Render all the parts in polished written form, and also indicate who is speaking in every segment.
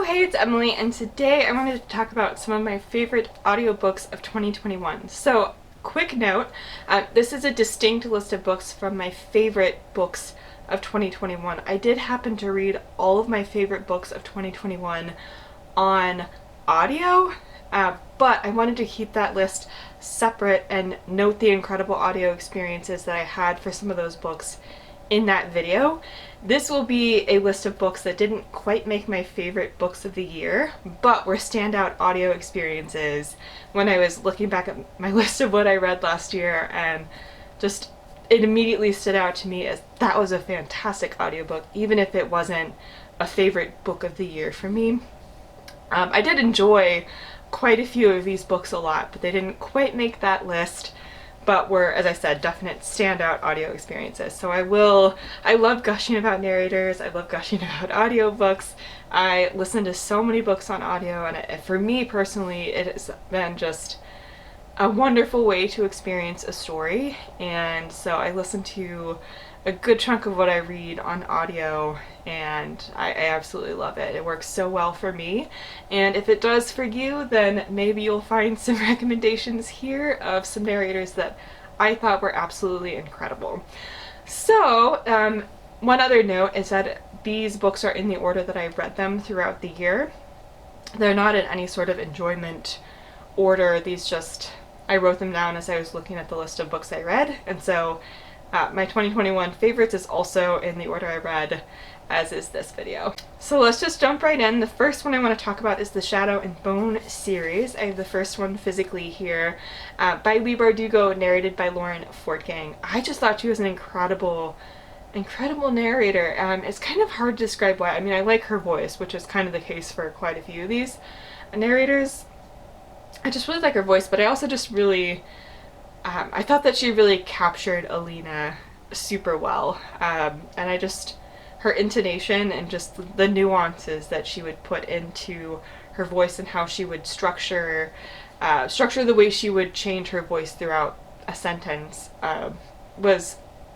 Speaker 1: hey, it's Emily, and today I wanted to talk about some of my favorite audiobooks of 2021. So, quick note, this is a distinct list of books from my favorite books of 2021. I did happen to read all of my favorite books of 2021 on audio, but I wanted to keep that list separate and note the incredible audio experiences that I had for some of those books in that video. This will be a list of books that didn't quite make my favorite books of the year, but were standout audio experiences when I was looking back at my list of what I read last year, and just it immediately stood out to me as that was a fantastic audiobook, even if it wasn't a favorite book of the year for me. I did enjoy quite a few of these books a lot, but they didn't quite make that list, but were, as I said, definite standout audio experiences. So I love gushing about narrators, I love gushing about audiobooks. I listen to so many books on audio, and for me personally, it has been just a wonderful way to experience a story. And so I listen to a good chunk of what I read on audio, and I absolutely love it. It works so well for me, and if it does for you, then maybe you'll find some recommendations here of some narrators that I thought were absolutely incredible. So, one other note is that these books are in the order that I've read them throughout the year. They're not in any sort of enjoyment order. I wrote them down as I was looking at the list of books I read, and so my 2021 favorites is also in the order I read, as is this video. So let's just jump right in. The first one I want to talk about is the Shadow and Bone series. I have the first one physically here, by Leigh Bardugo, narrated by Lauren Fortgang. I just thought she was an incredible narrator. It's kind of hard to describe why. I mean, I like her voice, which is kind of the case for quite a few of these narrators. I just really like her voice, but I also just really I thought that she really captured Alina super well, and her intonation and just the nuances that she would put into her voice and how she would structure the way she would change her voice throughout a sentence,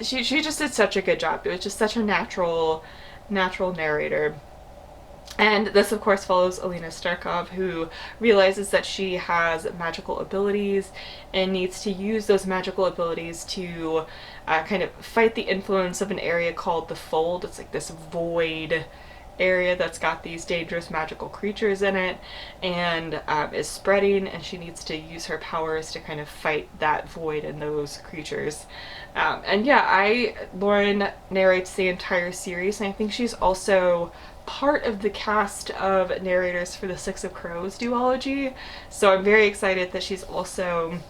Speaker 1: she just did such a good job. It was just such a natural narrator. And this, of course, follows Alina Starkov, who realizes that she has magical abilities and needs to use those magical abilities to kind of fight the influence of an area called the Fold. It's like this void area that's got these dangerous magical creatures in it, and is spreading, and she needs to use her powers to kind of fight that void and those creatures. Lauren narrates the entire series, and I think she's also part of the cast of narrators for the Six of Crows duology, so I'm very excited that she's also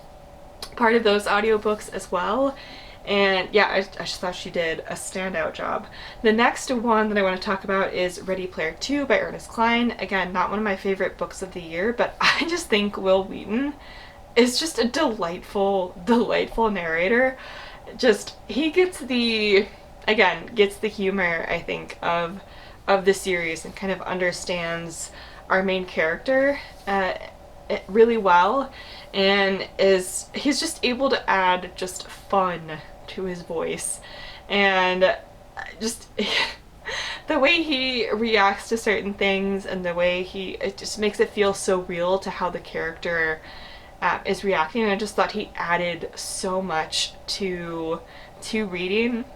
Speaker 1: part of those audiobooks as well. And yeah, I just thought she did a standout job. The next one that I want to talk about is Ready Player 2 by Ernest Cline. Again, not one of my favorite books of the year, but I just think Will Wheaton is just a delightful narrator. He gets the humor, I think, of the series, and kind of understands our main character really well, and he's just able to add just fun to his voice, and just the way he reacts to certain things, and the way it just makes it feel so real to how the character is reacting. And I just thought he added so much to reading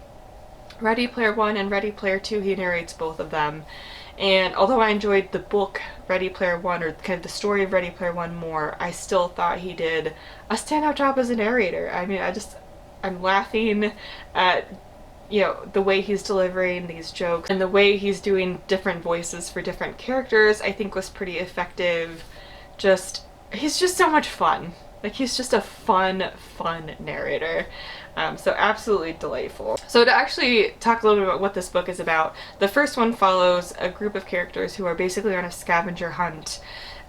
Speaker 1: Ready Player 1 and Ready Player 2. He narrates both of them. And although I enjoyed the book Ready Player 1, or kind of the story of Ready Player 1 more, I still thought he did a standout job as a narrator. I mean, I'm laughing at, the way he's delivering these jokes, and the way he's doing different voices for different characters, I think was pretty effective. He's just so much fun. Like, he's just a fun narrator. So absolutely delightful. So to actually talk a little bit about what this book is about, the first one follows a group of characters who are basically on a scavenger hunt,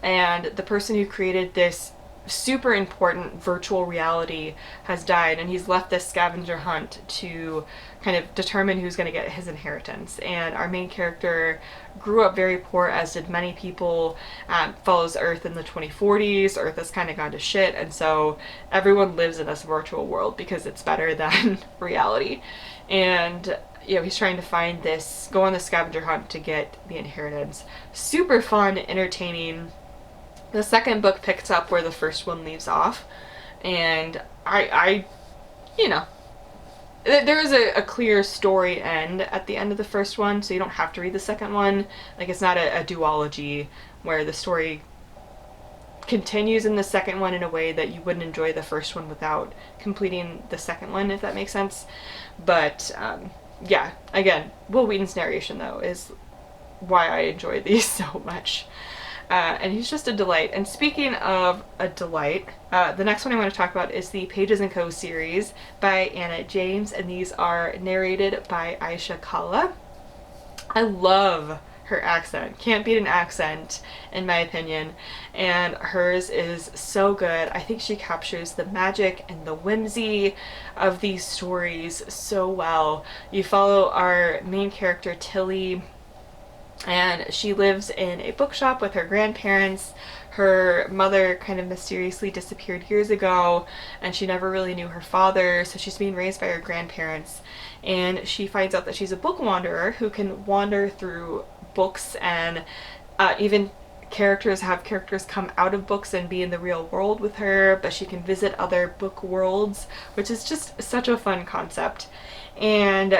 Speaker 1: and the person who created this super important virtual reality has died, and he's left this scavenger hunt to kind of determine who's going to get his inheritance. And our main character grew up very poor, as did many people, follows Earth in the 2040s. Earth has kind of gone to shit, and so everyone lives in this virtual world because it's better than reality. And he's trying to find this, go on the scavenger hunt to get the inheritance. Super fun, entertaining. The second book picks up where the first one leaves off, and I you know, there is a clear story end at the end of the first one, so you don't have to read the second one. Like, it's not a duology where the story continues in the second one in a way that you wouldn't enjoy the first one without completing the second one, if that makes sense. But yeah, again, Will Wheaton's narration though is why I enjoy these so much. And he's just a delight. And speaking of a delight, the next one I want to talk about is the Pages & Co. series by Anna James, and these are narrated by Aisha Kala. I love her accent. Can't beat an accent, in my opinion, and hers is so good. I think she captures the magic and the whimsy of these stories so well. You follow our main character, Tilly, and she lives in a bookshop with her grandparents. Her mother kind of mysteriously disappeared years ago, and she never really knew her father, so she's being raised by her grandparents. And she finds out that she's a book wanderer who can wander through books, and even have characters come out of books and be in the real world with her, but she can visit other book worlds, which is just such a fun concept. And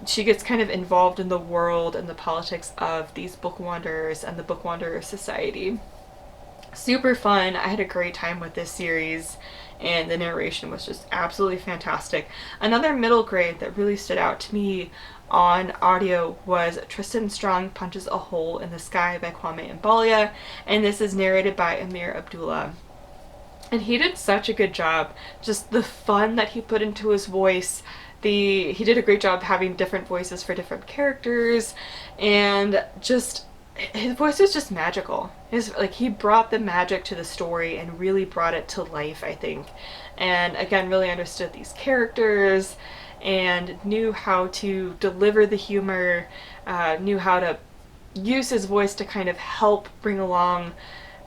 Speaker 1: she gets kind of involved in the world and the politics of these book wanderers and the Book Wanderer Society. Super fun. I had a great time with this series, and the narration was just absolutely fantastic. Another middle grade that really stood out to me on audio was Tristan Strong Punches a Hole in the Sky by Kwame Mbalia, and this is narrated by Amir Abdullah. And he did such a good job. Just the fun that he put into his voice. He did a great job having different voices for different characters, and just his voice was just magical. He brought the magic to the story and really brought it to life, I think. And again, really understood these characters and knew how to deliver the humor, knew how to use his voice to kind of help bring along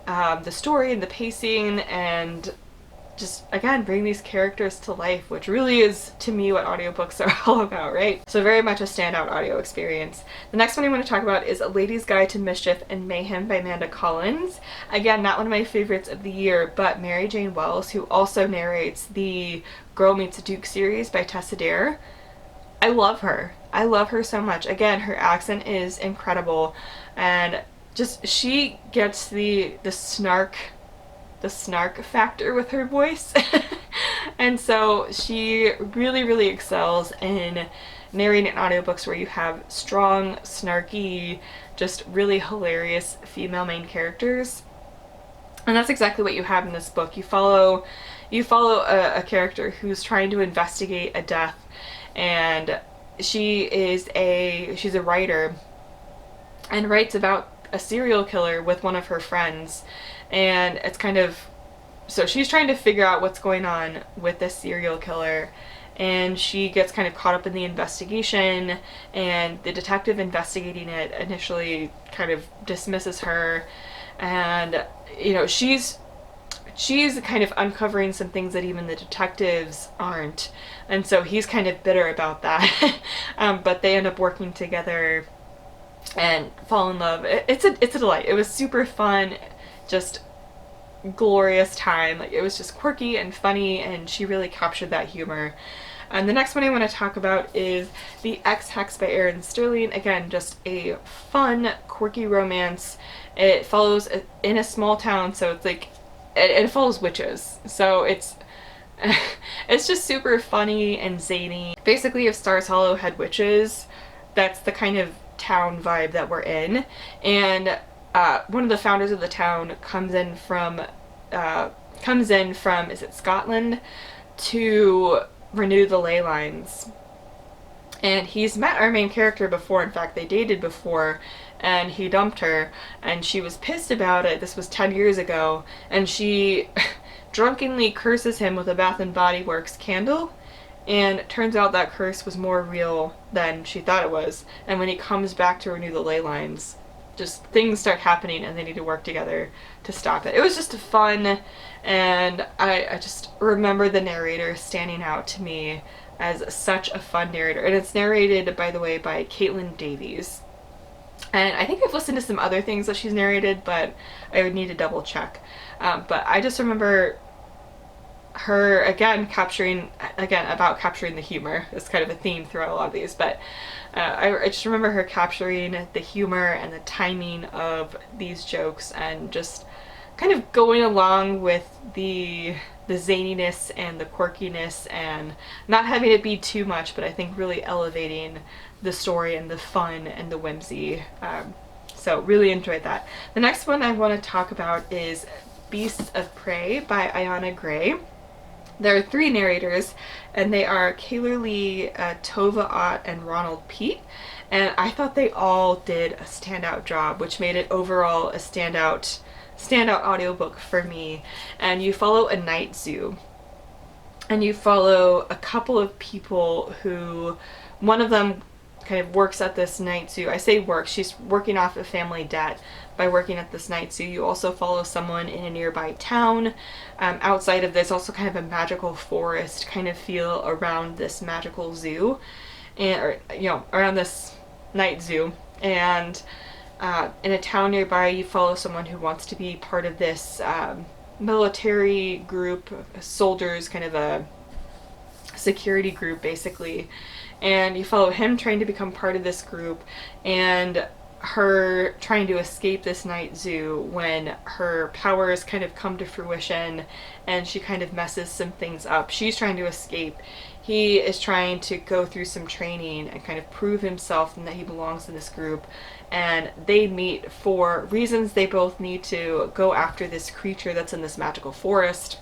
Speaker 1: the story and the pacing, and just, again, bring these characters to life, which really is, to me, what audiobooks are all about, right? So very much a standout audio experience. The next one I want to talk about is A Lady's Guide to Mischief and Mayhem by Amanda Collins. Again, not one of my favorites of the year, but Mary Jane Wells, who also narrates the Girl Meets a Duke series by Tessa Dare. I love her. I love her so much. Again, her accent is incredible, and just, she gets the snark factor with her voice. And so she really excels in narrating audiobooks where you have strong, snarky, just really hilarious female main characters. And that's exactly what you have in this book. You follow a character who's trying to investigate a death, and she's a writer and writes about a serial killer with one of her friends. And it's kind of, so she's trying to figure out what's going on with this serial killer, and she gets kind of caught up in the investigation, and the detective investigating it initially kind of dismisses her, and she's kind of uncovering some things that even the detectives aren't, and so he's kind of bitter about that. But they end up working together and fall in love. It's a delight. It was super fun, just glorious time. It was just quirky and funny, and she really captured that humor. And the next one I want to talk about is The Ex-Hex by Erin Sterling. Again, just a fun, quirky romance. It follows in a small town, so it's it follows witches. So it's just super funny and zany. Basically, if Stars Hollow had witches, that's the kind of town vibe that we're in. And one of the founders of the town comes in from is it Scotland, to renew the ley lines. And he's met our main character before. In fact, they dated before, and he dumped her, and she was pissed about it. This was 10 years ago, and she drunkenly curses him with a Bath and Body Works candle. And it turns out that curse was more real than she thought it was. And when he comes back to renew the ley lines, just things start happening, and they need to work together to stop it. It was just fun, and I just remember the narrator standing out to me as such a fun narrator. And it's narrated, by the way, by Caitlin Davies. And I think I've listened to some other things that she's narrated, but I would need to double check. But I just remember her again capturing the humor. It's kind of a theme throughout a lot of these, but I just remember her capturing the humor and the timing of these jokes, and just kind of going along with the zaniness and the quirkiness, and not having it be too much, but I think really elevating the story and the fun and the whimsy. So really enjoyed that. The next one I want to talk about is Beasts of Prey by Ayana Gray. There are 3 narrators, and they are Kayler Lee, Tova Ott, and Ronald Pete. And I thought they all did a standout job, which made it overall a standout audiobook for me. And you follow a night zoo, and you follow a couple of people who, one of them kind of works at this night zoo. I say work, she's working off a family debt by working at this night zoo. You also follow someone in a nearby town. Outside of this, also kind of a magical forest kind of feel around this magical zoo, and around this night zoo. And in a town nearby, you follow someone who wants to be part of this military group, soldiers, kind of a security group basically. And you follow him trying to become part of this group, and her trying to escape this night zoo when her powers kind of come to fruition and she kind of messes some things up. She's trying to escape. He is trying to go through some training and kind of prove himself and that he belongs in this group. And they meet for reasons. They both need to go after this creature that's in this magical forest.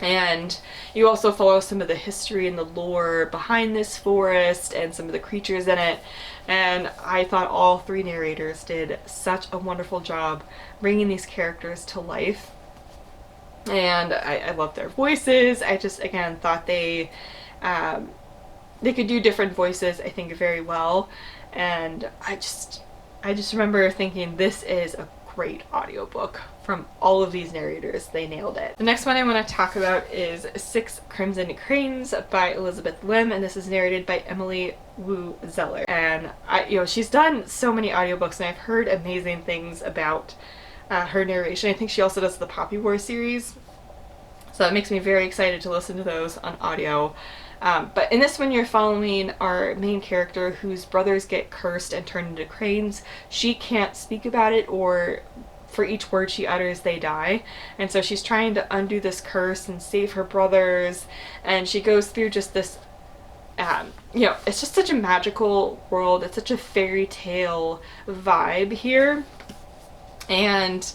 Speaker 1: And you also follow some of the history and the lore behind this forest and some of the creatures in it. And I thought all 3 narrators did such a wonderful job bringing these characters to life. And I love their voices. I just, again, thought they could do different voices, I think, very well. And I just remember thinking, this is a great audiobook from all of these narrators. They nailed it. The next one I want to talk about is 6 Crimson Cranes by Elizabeth Lim, and this is narrated by Emily Wu Zeller. And she's done so many audiobooks, and I've heard amazing things about her narration. I think she also does the Poppy War series, so that makes me very excited to listen to those on audio. But in this one, you're following our main character whose brothers get cursed and turned into cranes. She can't speak about it, or for each word she utters, they die. And so she's trying to undo this curse and save her brothers. And she goes through just this, it's just such a magical world. It's such a fairy tale vibe here. And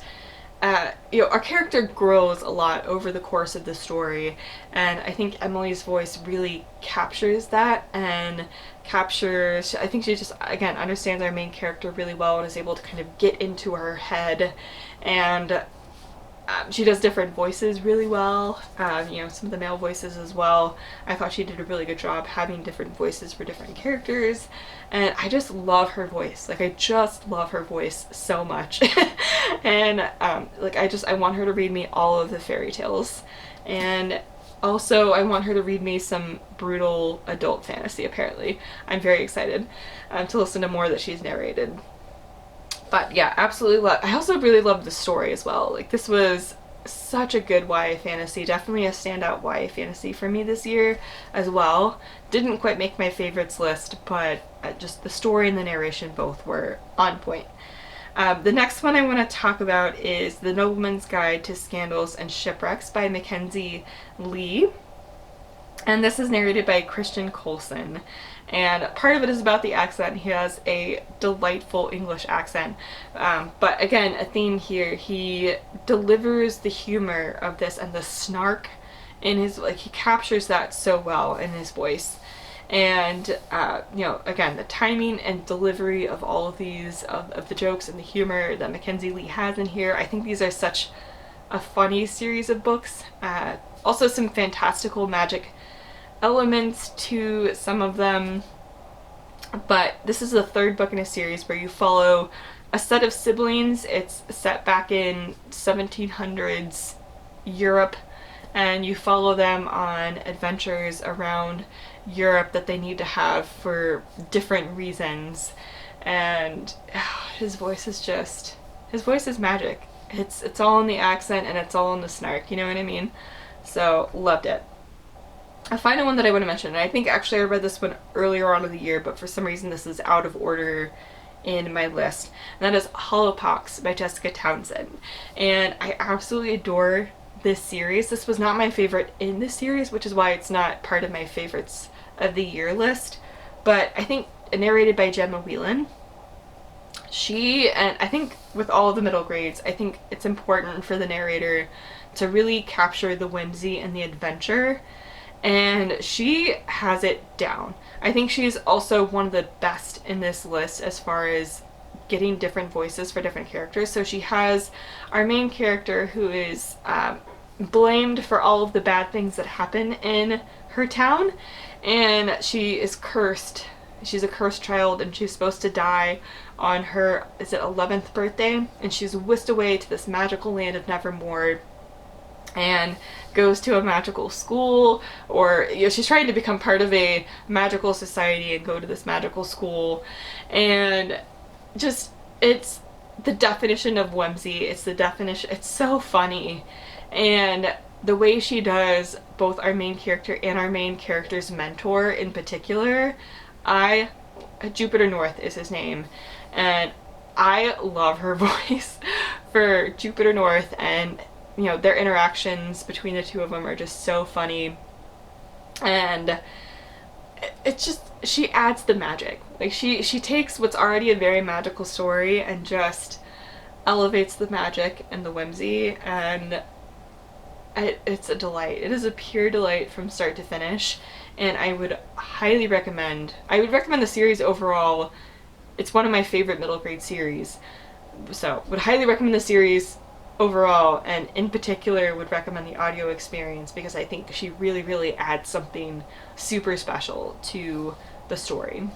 Speaker 1: our character grows a lot over the course of the story, and I think Emily's voice really captures that, and I think she just, again, understands our main character really well and is able to kind of get into her head. And she does different voices really well, some of the male voices as well. I thought she did a really good job having different voices for different characters, and I just love her voice. Like, I just love her voice so much. And I want her to read me all of the fairy tales, and also I want her to read me some brutal adult fantasy. Apparently I'm very excited to listen to more that she's narrated. But yeah, absolutely love. I also really loved the story as well. Like, this was such a good YA fantasy. Definitely a standout YA fantasy for me this year as well. Didn't quite make my favorites list, but just the story and the narration both were on point. The next one I want to talk about is The Nobleman's Guide to Scandals and Shipwrecks by Mackenzie Lee. And this is narrated by Christian Coulson. And part of it is about the accent. He has a delightful English accent. But again, a theme here, he delivers the humor of this and the snark in his, he captures that so well in his voice. And, again, the timing and delivery of all of these, of the jokes and the humor that Mackenzie Lee has in here, I think these are such a funny series of books. Also some fantastical magic elements to some of them, but this is the 3rd book in a series where you follow a set of siblings. It's set back in 1700s Europe, and you follow them on adventures around Europe that they need to have for different reasons. And his voice is magic. It's all in the accent and it's all in the snark, you know what I mean? So loved it. A final one that I want to mention, and I think actually I read this one earlier on in the year, but for some reason this is out of order in my list, and that is Hollowpox by Jessica Townsend. And I absolutely adore this series. This was not my favorite in this series, which is why it's not part of my favorites of the year list, but I think narrated by Gemma Whelan. And I think with all of the middle grades, I think it's important for the narrator to really capture the whimsy and the adventure, and she has it down. I think she's also one of the best in this list as far as getting different voices for different characters. So she has our main character who is blamed for all of the bad things that happen in her town, and she is cursed. She's a cursed child, and she's supposed to die on her, is it 11th birthday? And she's whisked away to this magical land of Nevermore, and goes to a magical school, or she's trying to become part of a magical society and go to this magical school, and just, it's the definition of whimsy. It's the definition, it's so funny, and the way she does both our main character and our main character's mentor in particular, Jupiter North is his name, and I love her voice for Jupiter North, and their interactions between the two of them are just so funny, and it's just, she adds the magic. Like she takes what's already a very magical story and just elevates the magic and the whimsy, and it's a delight. It is a pure delight from start to finish, and I would recommend the series overall. It's one of my favorite middle grade series, so would highly recommend the series overall, and in particular would recommend the audio experience because I think she really adds something super special to the story.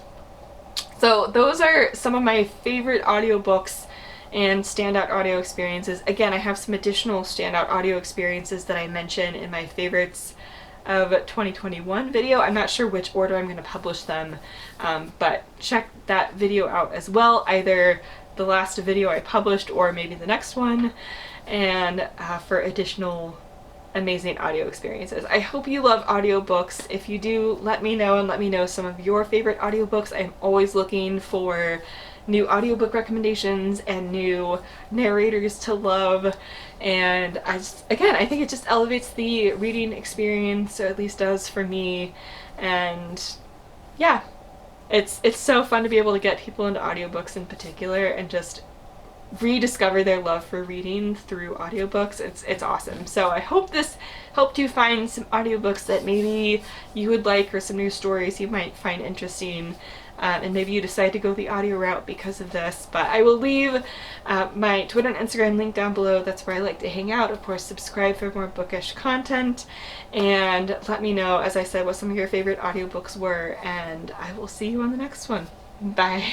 Speaker 1: So those are some of my favorite audiobooks and standout audio experiences. Again, I have some additional standout audio experiences that I mention in my favorites of 2021 video. I'm not sure which order I'm going to publish them, but check that video out as well, either the last video I published or maybe the next one, and for additional amazing audio experiences. I hope you love audiobooks. If you do, let me know, and let me know some of your favorite audiobooks. I'm always looking for new audiobook recommendations and new narrators to love, and I think it just elevates the reading experience, or at least does for me. And yeah, it's so fun to be able to get people into audiobooks in particular and just rediscover their love for reading through audiobooks. It's awesome. So I hope this helped you find some audiobooks that maybe you would like, or some new stories you might find interesting, and maybe you decide to go the audio route because of this. But I will leave my Twitter and Instagram link down below. That's where I like to hang out. Of course, subscribe for more bookish content, and let me know, as I said, what some of your favorite audiobooks were, and I will see you on the next one. Bye.